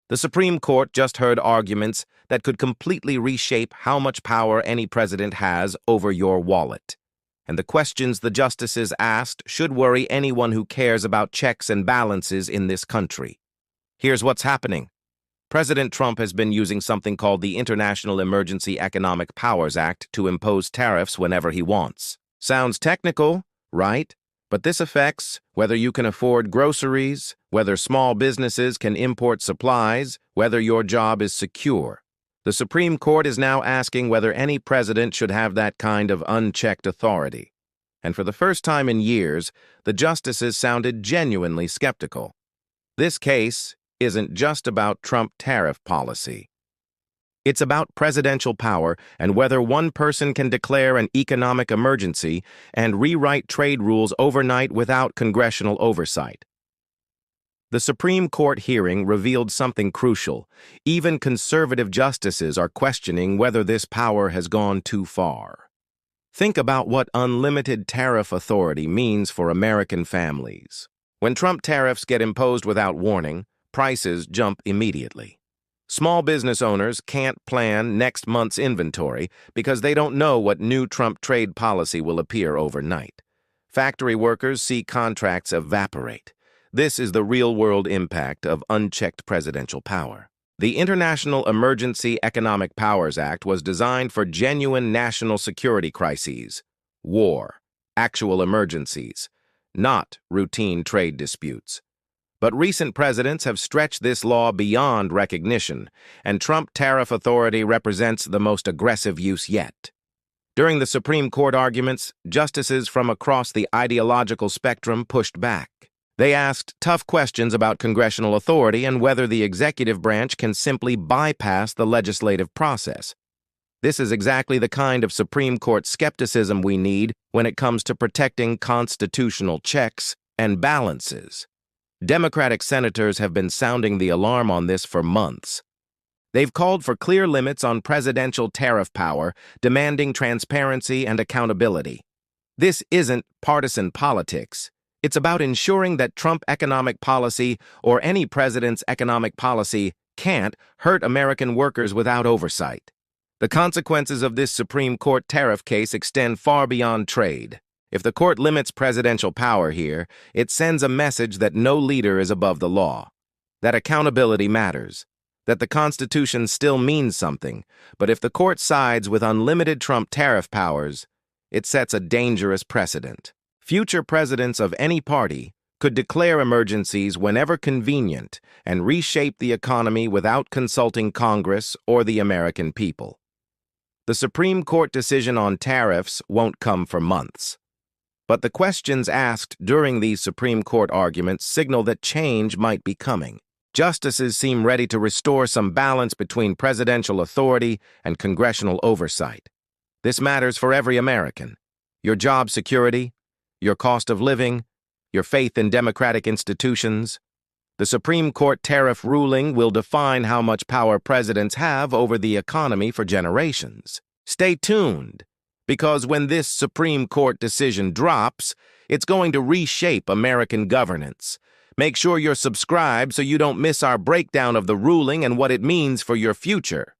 The Supreme Court just heard arguments that could completely reshape how much power any president has over your wallet. And the questions the justices asked should worry anyone who cares about checks and balances in this country. Here's what's happening. President Trump has been using something called the International Emergency Economic Powers Act to impose tariffs whenever he wants. Sounds technical, right? But this affects whether you can afford groceries, whether small businesses can import supplies, whether your job is secure. The Supreme Court is now asking whether any president should have that kind of unchecked authority. And for the first time in years, the justices sounded genuinely skeptical. This case isn't just about Trump tariff policy. It's about presidential power and whether one person can declare an economic emergency and rewrite trade rules overnight without congressional oversight. The Supreme Court hearing revealed something crucial. Even conservative justices are questioning whether this power has gone too far. Think about what unlimited tariff authority means for American families. When Trump tariffs get imposed without warning, prices jump immediately. Small business owners can't plan next month's inventory because they don't know what new Trump trade policy will appear overnight. Factory workers see contracts evaporate. This is the real-world impact of unchecked presidential power. The International Emergency Economic Powers Act was designed for genuine national security crises, war, actual emergencies, not routine trade disputes. But recent presidents have stretched this law beyond recognition, and Trump tariff authority represents the most aggressive use yet. During the Supreme Court arguments, justices from across the ideological spectrum pushed back. They asked tough questions about congressional authority and whether the executive branch can simply bypass the legislative process. This is exactly the kind of Supreme Court skepticism we need when it comes to protecting constitutional checks and balances. Democratic senators have been sounding the alarm on this for months. They've called for clear limits on presidential tariff power, demanding transparency and accountability. This isn't partisan politics. It's about ensuring that Trump economic policy or any president's economic policy can't hurt American workers without oversight. The consequences of this Supreme Court tariff case extend far beyond trade. If the court limits presidential power here, it sends a message that no leader is above the law, that accountability matters, that the Constitution still means something, but if the court sides with unlimited Trump tariff powers, it sets a dangerous precedent. Future presidents of any party could declare emergencies whenever convenient and reshape the economy without consulting Congress or the American people. The Supreme Court decision on tariffs won't come for months. But the questions asked during these Supreme Court arguments signal that change might be coming. Justices seem ready to restore some balance between presidential authority and congressional oversight. This matters for every American. Your job security, your cost of living, your faith in democratic institutions. The Supreme Court tariff ruling will define how much power presidents have over the economy for generations. Stay tuned, because when this Supreme Court decision drops, it's going to reshape American governance. Make sure you're subscribed so you don't miss our breakdown of the ruling and what it means for your future.